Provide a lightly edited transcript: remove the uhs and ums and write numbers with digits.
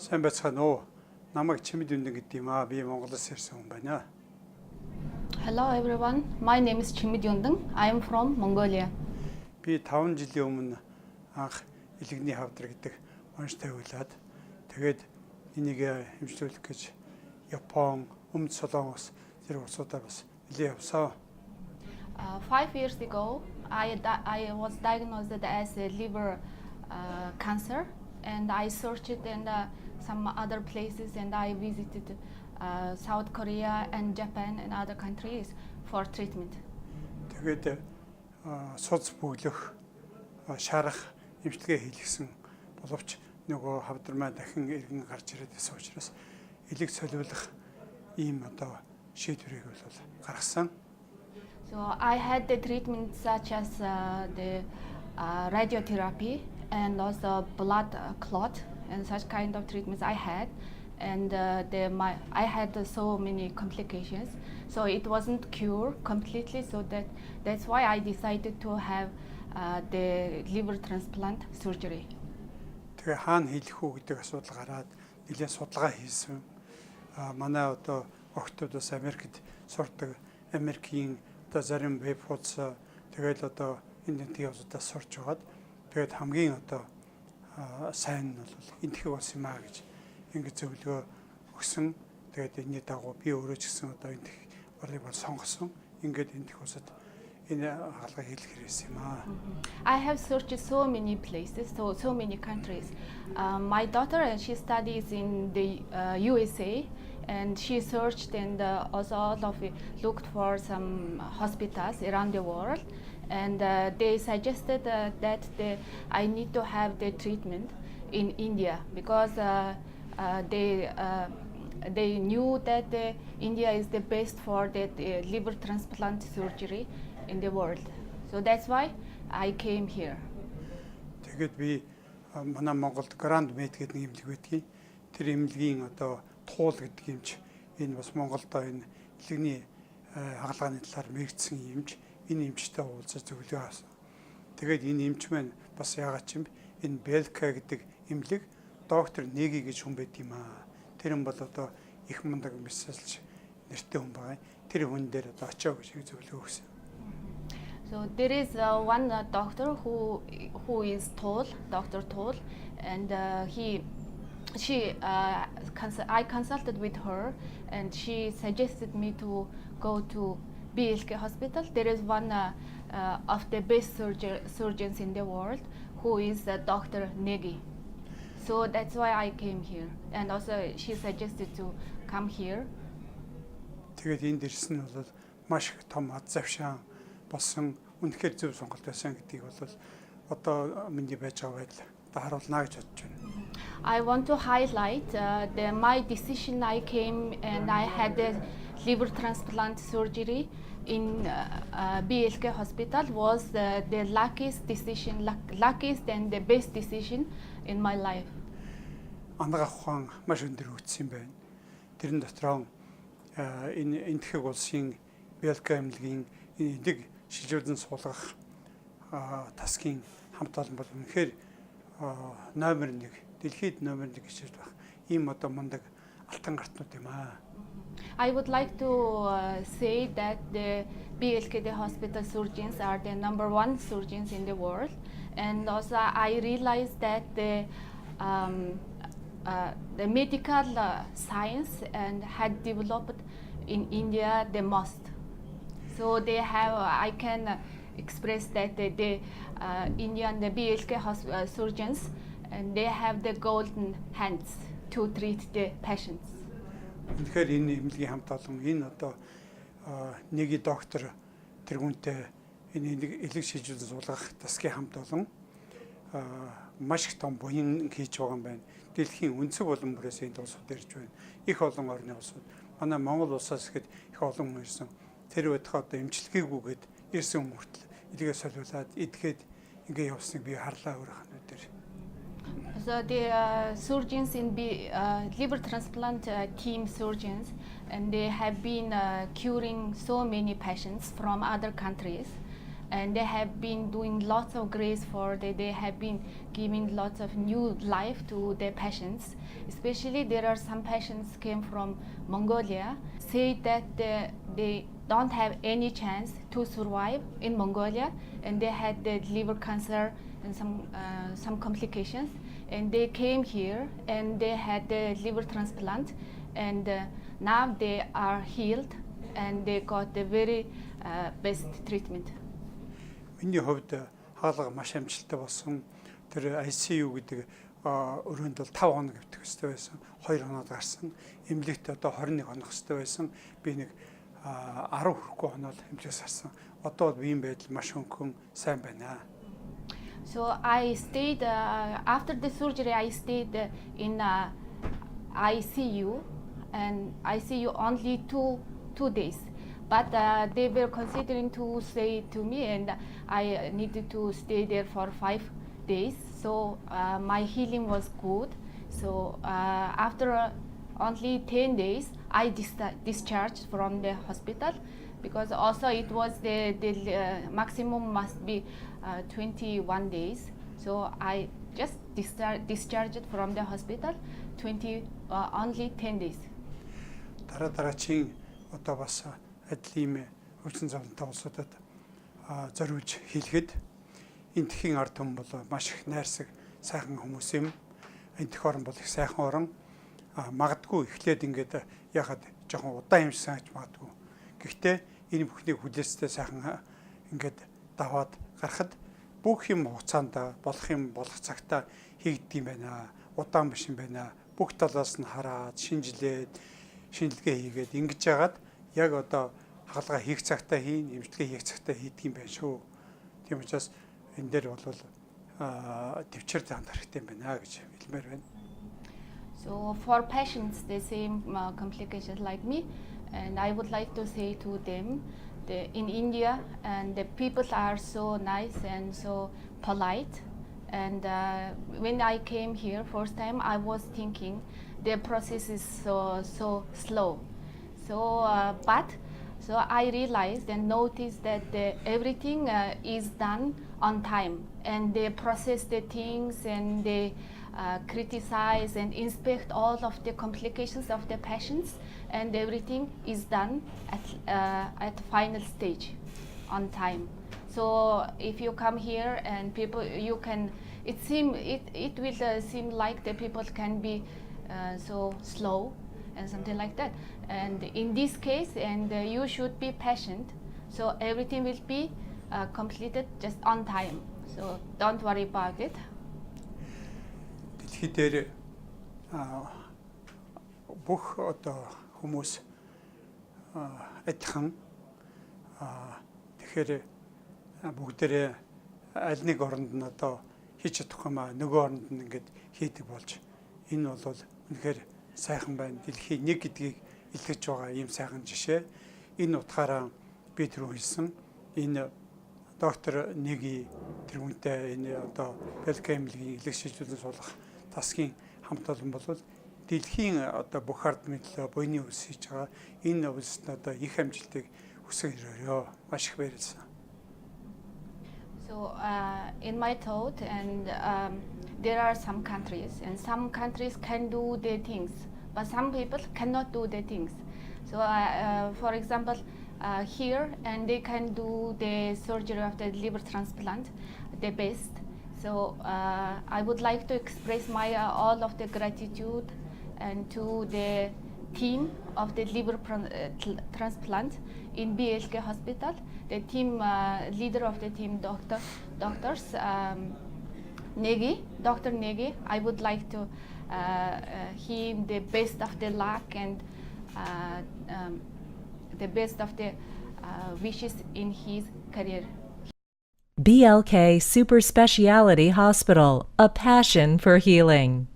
Сайн байцгаана уу. Намайг Chimed Yunden гэдэг юм аа. Би Монголоос ирсэн хүн байна. Hello everyone, my name is Chimed Yunden. I am from Mongolia. Би 5 жилийн өмнө анх илэгний хавдар гэдэг онцтой явуулаад тэгээд энийг хэмжлүүлэх гэж Япон, Өмнөд Солонгос зэрэг улсуудаар бас нэлээд явсан. 5 years ago, I was diagnosed as a liver cancer, and I searched in some other places, and I visited South Korea and Japan and other countries for treatment. Тэгээд суц бүглөх, шарах, эмчилгээ хийлгсэн боловч нөгөө хавдар маань дахин иргэн гарч ирээд байсан учраас элэг солиулах ийм шийдвэрийг бол гаргасан. So I had the treatment such as the radiotherapy and also blood clot and such kind of treatments I had, and I had so many complications. So it wasn't cured completely. So that's why I decided to have the liver transplant surgery. Тэгээ хаана хийх үү гэдэг асуудал гараад нэлээд судалгаа хийсэн. Манай охтууд бас Америкт сурдаг, Америкийн зарим веб хуудас тэгэл интернетийн хуудасаас сурч байгаад тэгээд хамгийн сайн нь бол энтхэг болсон юм аа гэж ингэ зөвлөгөө өгсөн. Тэгээд энэний дагуу би өөрөө ч гэсэн энтхэг борлыг бол сонгосон. Ингээд энтхэг усад энэ хаалга хийх хэрэгсэн юм аа. I have searched so many places, so many countries. My daughter, she studies in the USA, and she searched and also all of it looked for some hospitals around the world, and they suggested that I need to have the treatment in India because they knew that India is the best for the liver transplant surgery in the world. So that's why I came here. Тэгээд би манай Монголд Grand Med гэдэг нэг эмнэлэг байдгийг тэр эмнэлгийн туул гэдэг юмч энэ бас Монголд энэ илэгний хагалгааны талаар мэрэгдсэн юмч энэ эмчтэй уулзаж зөвлөгөө авсан. Тэгээд энэ эмч маань бас яагаад ч юм энэ BLK гэдэг эмнэлэг доктор Неги гэж хүн байд юм аа. Тэр хүн бол их мундаг мэсэлж нэртэй хүн байгаа. Тэр хүн дээр очоо гэж зөвлөгөө өгсөн. So there is one doctor who is tall, Dr. Tall, and I consulted with her, and she suggested me to go to BLK Hospital. There is one of the best surgeons in the world, who is Dr. Negi. So that's why I came here, and also she suggested to come here. Тэгээд энд ирсэн нь бол маш их том ад завшаан болсон үнэхээр зөв сонголт байсан гэдгийг бол миний байж байгаа байдал харуулна гэж бодож байна. I want to highlight my decision. I came and I had the liver transplant surgery in BLK Hospital was the luckiest decision, luckiest and the best decision in my life. Ангаа ухаан маш өндөр өгсөн юм байна. Тэрэн дотроо энэ энтхэг улсын BLK эмнэлгийн энийг шилжүүлэн суулгах тасгийн хамт олон бол үнэхээр номер 1, дэлхийд номер 1 гэж байна. Ийм мундаг алтан гартнууд юм аа. I would like to say that the BLK Hospital surgeons are the #1 surgeons in the world, and also I realized that the medical science and had developed in India the most. So I can express that the Indian BLK surgeons, and they have the golden hands to treat the patients. Тэгэхээр энэ эмнэлгийн хамт олон энэ нэги доктор тэргүүнтэй энэ элэг шилжүүлэн суулгах тасгийн хамт олон маш их том буян хийж байгаа юм байна. Дэлхийн өнцөг болон бүрээс энэ улсууд ирж байна. Их олон орны улсууд. Манай Монгол улсаас ихэд их олон хүн ирсэн. Тэр байтугай эмчилгээгүйгээд ирсэн хүн хүртэл илгээ солиулаад идгээд ингээ явсныг би харлаа өөрийнхөө дээр. So the surgeons in liver transplant team surgeons, and they have been curing so many patients from other countries. and they have been doing lots of grace they have been giving lots of new life to their patients. Especially there are some patients came from Mongolia, say that they don't have any chance to survive in Mongolia, and they had the liver cancer and some complications, and they came here and they had the liver transplant, and now they are healed and they got the very best treatment. Миний хувьд хаалга маш амжилттай болсон. Тэр ICU гэдэг өрөөнд бол 5 хоног хэвтэх хэрэгтэй байсан. 2 хоног гарсан. Эмнэлэгт одоо 21 хоног хэвтэх байсан. Би нэг 10 хүрэхгүй хоноод эмнэлэгээс гарсан. Одоо бол ийм байдал маш хөнгөн сайн байна. So I stayed after the surgery. I stayed in ICU, and ICU only two days. But they were considering to say to me, and I needed to stay there for 5 days. So my healing was good. So after only 10 days, I discharged from the hospital, because also it was the maximum must be 21 days. So I just discharged from the hospital only 10 days. Дараагийн одоо бас адил ийм хөгжсөн зовлонтой улсуудад зориулж хэлэхэд энэ тхийн ард түмэн бол маш их найрсаг сайхан хүмүүс юм. Энэ төх орн бол их сайхан орн. Магадгүй эхлээд ингээд яхад жоохон удаан юмсан гэж магадгүй. Гэхдээ энэ бүхнийг хүлээстэй сайхан ингээд даваад гарахад бүх юм хугацаанд болох юм болох цагтаа хийгддэг юм байна. Удаан биш юм байна. Бүх талаас нь хараад шинжилээд шинжилгээ хийгээд ингэж яагаад яг одоо хаалга хийх цагтаа хийн, эмчилгээ хийх цагтаа хийдэг юм байна шүү. Тийм учраас энэ дээр бол төвчээр заанд хэрэгтэй юм байна гэж хэлмээр байна. So for patients the same complications like me, and I would like to say to them, in India, and the people are so nice and so polite. And when I came here first time, I was thinking the process is so slow. So so I realized and noticed that everything is done on time, and they process the things, and they criticize and inspect all of the complications of the patients, and everything is done at final stage on time. So if you come here and people, you can, it will seem like the people can be so slow and something like that. And in this case, and you should be patient. So everything will be completed just on time. So don't worry about it. Дэлхий дээр бүх одоо хүмүүс адилхан. Тэгэхээр бүгдээрээ аль нэг оронд нь одоо хийж чадах юм аа, нөгөө оронд нь ингээд хийдэг болж энэ бол үнэхээр сайхан байна. Дэлхий нэг гэдгийг илтгэж байгаа ийм сайхан жишээ. Энэ утгаараа би түрүү хэлсэн энэ доктор Неги тэрүүнтэй энэ одоо BLK-ийн илэг шийдвэрлэн суулгах тасгийн хамт олон бол дэлхийн одоо бүх ард мэдлээ буйны үлс хийж байгаа. Энэ үлсэд одоо их амжилтыг хүсэж өрөё. Маш их баярлалаа. So in my thought, and there are some countries, and some countries can do their things, but some people cannot do their things. So for example, here, and they can do the surgery of the liver transplant the best. So I would like to express my all of the gratitude and to the team of the liver transplant in BLK Hospital, the team leader of the team, doctors Negi, Dr. Negi. I would like to him the best of the luck and the best of the wishes in his career. BLK Super Speciality Hospital, a passion for healing.